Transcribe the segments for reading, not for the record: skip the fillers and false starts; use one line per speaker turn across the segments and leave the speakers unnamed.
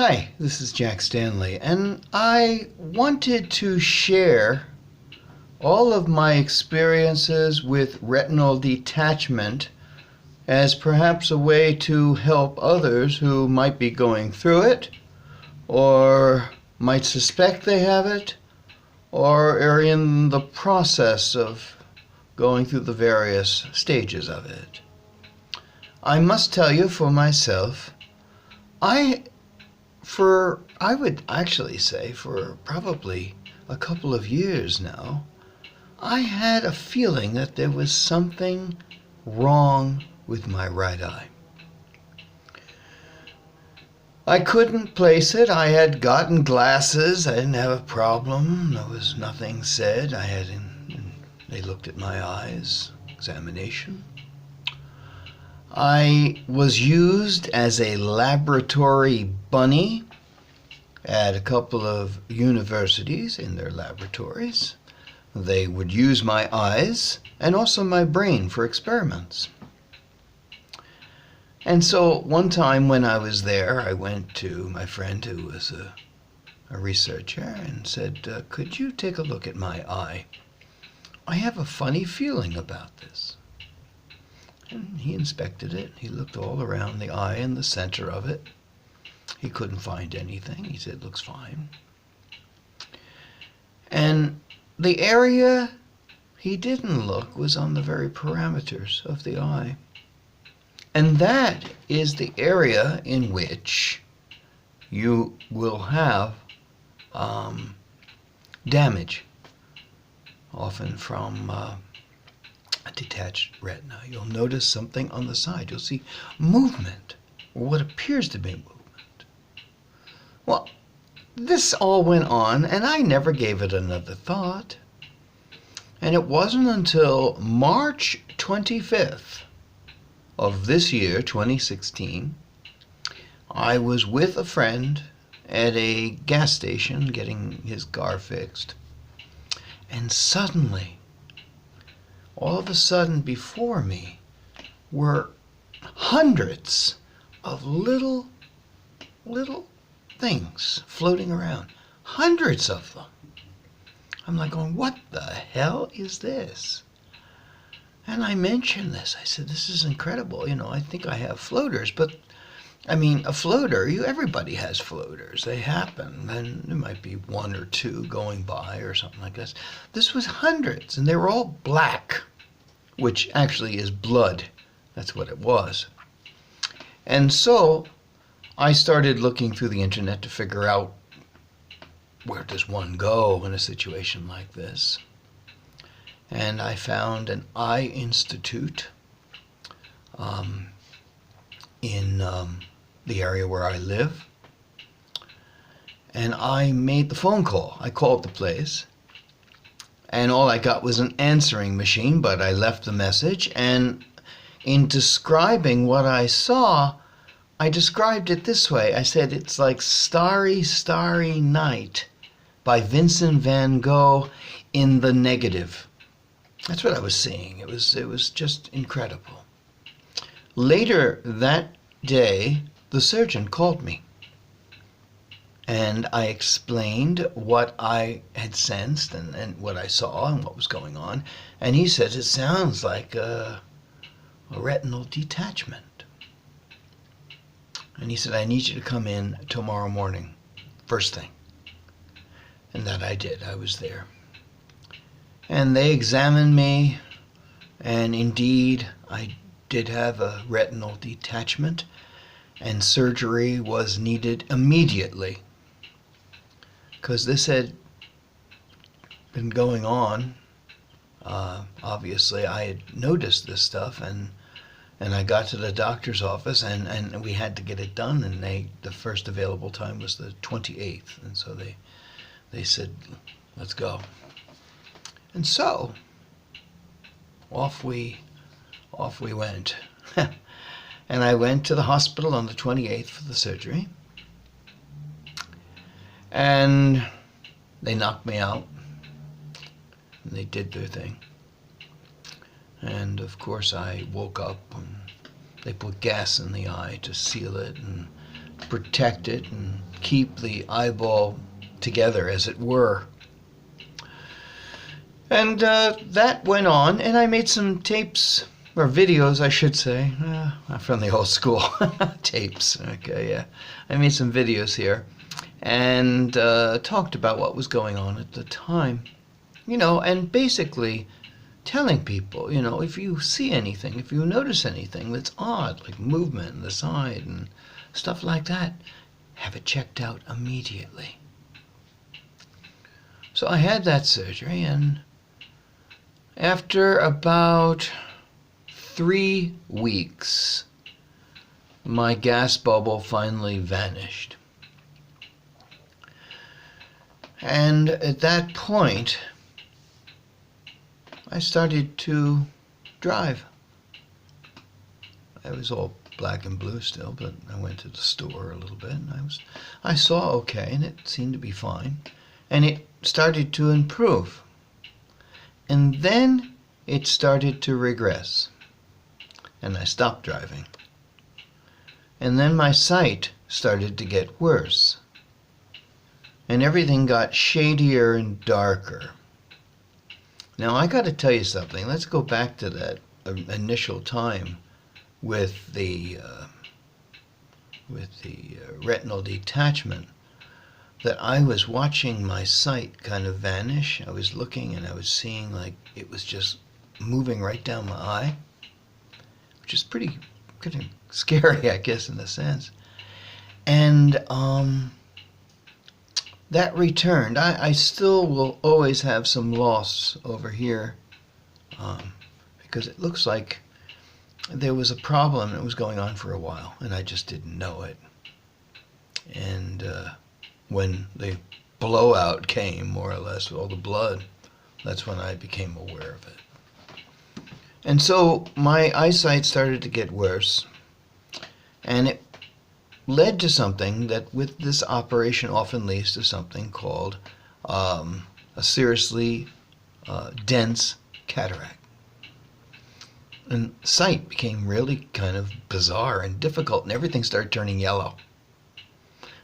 Hi, this is Jack Stanley, and I wanted to share all of my experiences with retinal detachment as perhaps a way to help others who might be going through it, or might suspect they have it, or are in the process of going through the various stages of it. I must tell you for myself, I would actually say for probably a couple of years now, I had a feeling that there was something wrong with my right eye. I couldn't place it. I had gotten glasses. I didn't have a problem. There was nothing said. They looked at my eyes, examination. I was used as a laboratory bunny at a couple of universities in their laboratories. They would use my eyes and also my brain for experiments. And so one time when I was there, I went to my friend who was a researcher and said, could you take a look at my eye? I have a funny feeling about this. And he inspected it. He looked all around the eye and the center of it. He couldn't find anything. He said, looks fine. And the area he didn't look was on the very parameters of the eye. And that is the area in which you will have damage, often from a detached retina. You'll notice something on the side. You'll see movement, or what appears to be movement. Well, this all went on, and I never gave it another thought. And it wasn't until March 25th of this year, 2016, I was with a friend at a gas station getting his car fixed. And suddenly, all of a sudden before me were hundreds of little things floating around. Hundreds of them. I'm like going, what the hell is this? And I mentioned this. I said, this is incredible. I think I have floaters, but I mean, a floater, everybody has floaters. They happen. And there might be one or two going by or something like this. This was hundreds, and they were all black, which actually is blood. That's what it was. And so I started looking through the internet to figure out, where does one go in a situation like this? And I found an eye institute in the area where I live. And I made the phone call. I called the place. And all I got was an answering machine, but I left the message. And in describing what I saw, I described it this way. I said, it's like Starry, Starry Night by Vincent van Gogh in the negative. That's what I was seeing. It was just incredible. Later that day, the surgeon called me. And I explained what I had sensed and what I saw and what was going on. And he said, it sounds like a retinal detachment. And he said, I need you to come in tomorrow morning, first thing. And that I did. I was there. And they examined me, and indeed, I did have a retinal detachment, and surgery was needed immediately. Because this had been going on. Obviously, I had noticed this stuff, and I got to the doctor's office, and we had to get it done, and the first available time was the 28th, and so they said, let's go. And so, off we went. And I went to the hospital on the 28th for the surgery. And they knocked me out. And they did their thing. And of course I woke up and they put gas in the eye to seal it and protect it and keep the eyeball together, as it were. And that went on, and I made some tapes, or videos, I should say. I'm from the old school. Tapes, okay, yeah. I made some videos here and talked about what was going on at the time. And basically telling people, if you see anything, if you notice anything that's odd, like movement in the side and stuff like that, have it checked out immediately. So I had that surgery, and after about 3 weeks, my gas bubble finally vanished. And at that point, I started to drive. I was all black and blue still, but I went to the store a little bit, and I saw okay, and it seemed to be fine. And it started to improve. And then it started to regress, and I stopped driving. And then my sight started to get worse, and everything got shadier and darker. Now I got to tell you something. Let's go back to that initial time with the retinal detachment. That I was watching my sight kind of vanish. I was looking and I was seeing like it was just moving right down my eye, which is pretty kind of scary, I guess, in a sense. And that returned. I still will always have some loss over here because it looks like there was a problem that was going on for a while, and I just didn't know it. And when the blowout came, more or less, with all the blood, that's when I became aware of it. And so my eyesight started to get worse, and it led to something that with this operation often leads to something called a seriously dense cataract. And sight became really kind of bizarre and difficult, and everything started turning yellow.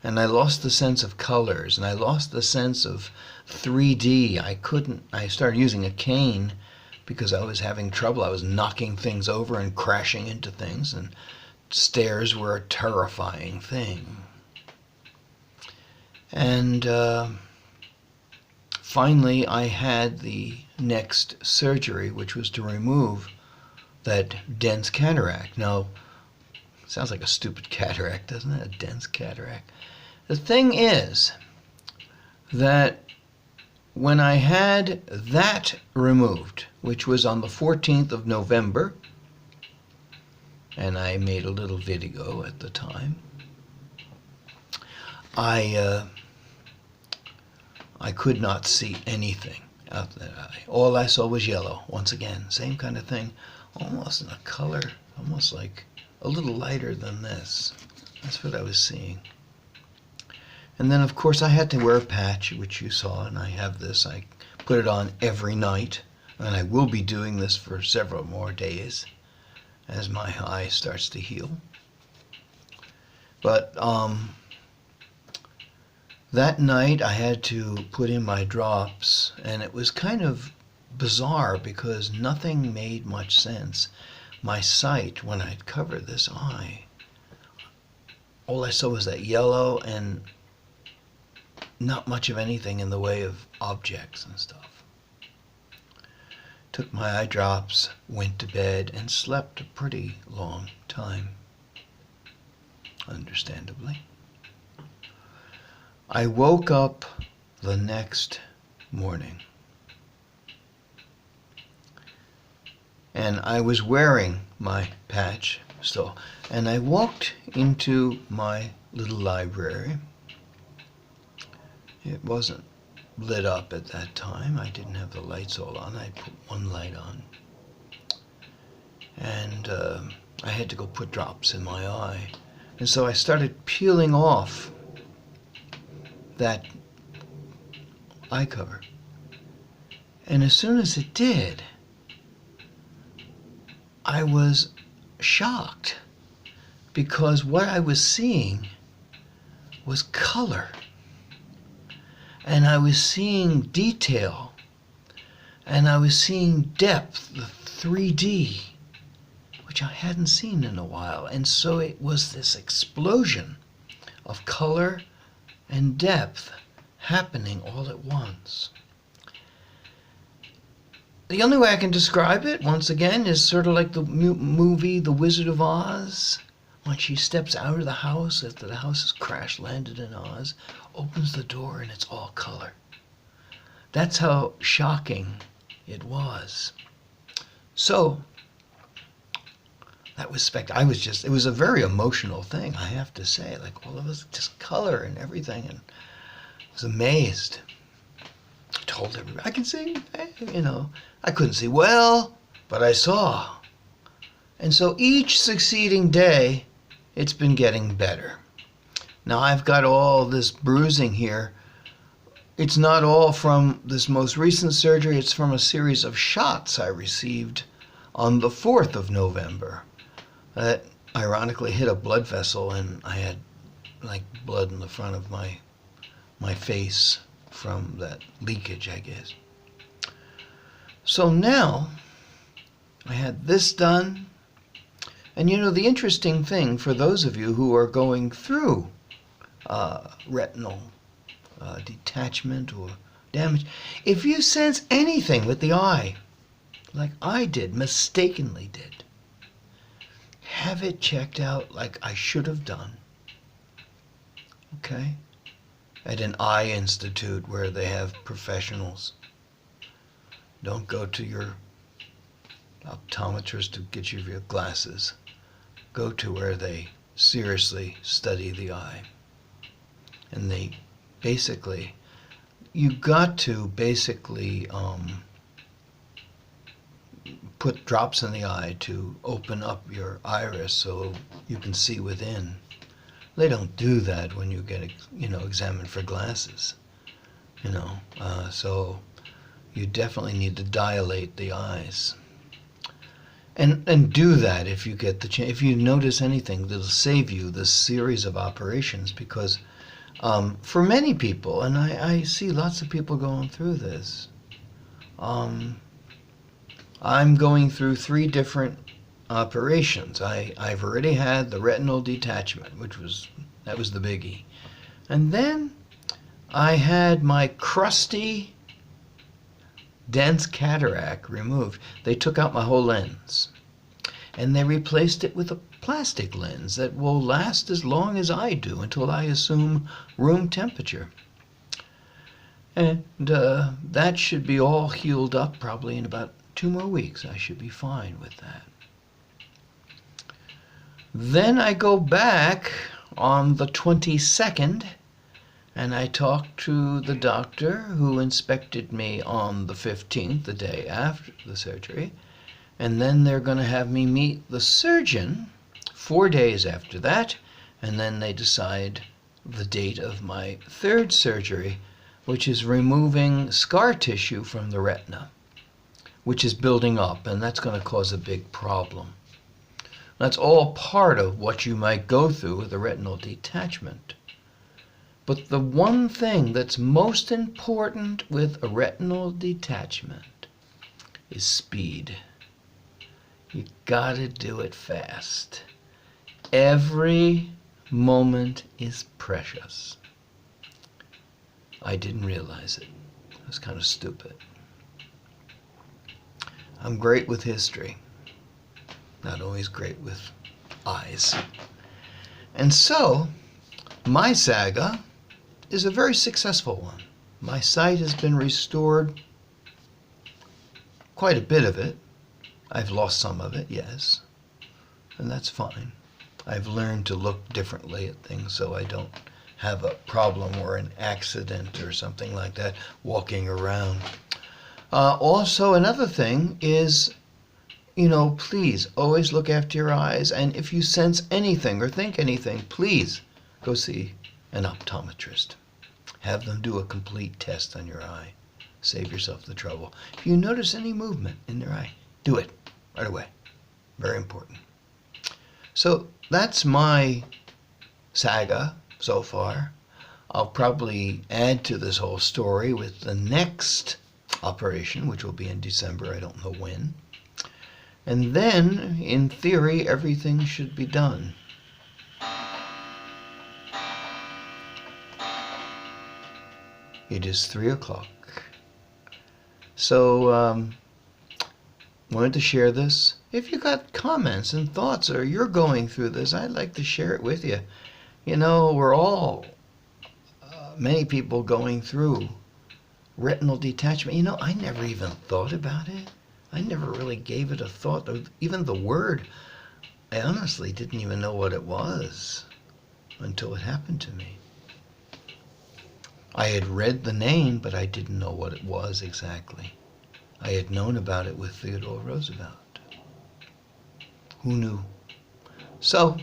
And I lost the sense of colors, and I lost the sense of 3D. I started using a cane because I was having trouble. I was knocking things over and crashing into things, and stairs were a terrifying thing. And finally I had the next surgery, which was to remove that dense cataract. Now, sounds like a stupid cataract, doesn't it? A dense cataract. The thing is that when I had that removed, which was on the 14th of November, and I made a little video at the time, I could not see anything out that eye. All I saw was yellow. Once again, same kind of thing, almost in a color, almost like a little lighter than this. That's what I was seeing. And then, of course, I had to wear a patch, which you saw, and I have this. I put it on every night, and I will be doing this for several more days as my eye starts to heal. But that night I had to put in my drops, and it was kind of bizarre because nothing made much sense. My sight, when I'd covered this eye, all I saw was that yellow and not much of anything in the way of objects and stuff. Took my eye drops, went to bed, and slept a pretty long time, understandably. I woke up the next morning, and I was wearing my patch still, and I walked into my little library. It wasn't lit up at that time. I didn't have the lights all on. I put one light on. And I had to go put drops in my eye. And so I started peeling off that eye cover. And as soon as it did, I was shocked because what I was seeing was color. And I was seeing detail. And I was seeing depth, the 3D, which I hadn't seen in a while. And so it was this explosion of color and depth happening all at once. The only way I can describe it, once again, is sort of like the movie The Wizard of Oz. When she steps out of the house after the house has crash landed in Oz, opens the door and it's all color. That's how shocking it was. So, that was spectacular. It was a very emotional thing, I have to say. Like all of us, just color and everything, and I was amazed. I told everybody, I can see, I couldn't see well, but I saw. And so each succeeding day, it's been getting better. Now I've got all this bruising here. It's not all from this most recent surgery. It's from a series of shots I received on the 4th of November. That ironically hit a blood vessel, and I had like blood in the front of my face from that leakage, I guess. So now I had this done. And the interesting thing for those of you who are going through retinal detachment or damage, if you sense anything with the eye, like I did, mistakenly did, have it checked out like I should have done, okay? At an eye institute where they have professionals. Don't go to your optometrist to get you your glasses. Go to where they seriously study the eye. And they basically, you got to basically put drops in the eye to open up your iris so you can see within. They don't do that when you get examined for glasses. So you definitely need to dilate the eyes. And do that if you get the chance. If you notice anything, that'll save you this series of operations, because for many people, and I see lots of people going through this, I'm going through 3 different operations. I've already had the retinal detachment, that was the biggie. And then I had my crusty, dense cataract removed. They took out my whole lens, and they replaced it with a plastic lens that will last as long as I do, until I assume room temperature. And that should be all healed up probably in about 2 more weeks. I should be fine with that. Then I go back on the 22nd, and I talked to the doctor who inspected me on the 15th, the day after the surgery. And then they're going to have me meet the surgeon 4 days after that. And then they decide the date of my 3rd surgery, which is removing scar tissue from the retina, which is building up, and that's going to cause a big problem. That's all part of what you might go through with a retinal detachment. But the one thing that's most important with a retinal detachment is speed. You gotta do it fast. Every moment is precious. I didn't realize it. I was kind of stupid. I'm great with history, not always great with eyes. And so, my saga is a very successful one. My sight has been restored, quite a bit of it. I've lost some of it, yes, and that's fine. I've learned to look differently at things so I don't have a problem or an accident or something like that walking around. Also, another thing is, please always look after your eyes, and if you sense anything or think anything, please go see an optometrist. Have them do a complete test on your eye. Save yourself the trouble. If you notice any movement in their eye, do it right away. Very important. So that's my saga so far. I'll probably add to this whole story with the next operation, which will be in December. I don't know when. And then, in theory, everything should be done. It is 3 o'clock. So, wanted to share this. If you got comments and thoughts, or you're going through this, I'd like to share it with you. You know, we're all, many people going through retinal detachment. You know, I never even thought about it. I never really gave it a thought. Even the word, I honestly didn't even know what it was until it happened to me. I had read the name, but I didn't know what it was exactly. I had known about it with Theodore Roosevelt. Who knew? So,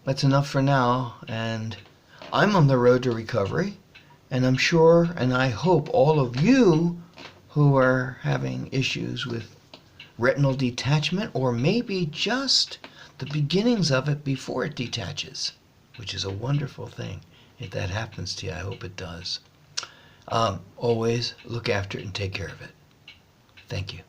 that's enough for now, and I'm on the road to recovery, and I'm sure and I hope all of you who are having issues with retinal detachment, or maybe just the beginnings of it before it detaches, which is a wonderful thing. If that happens to you, I hope it does. Always look after it and take care of it. Thank you.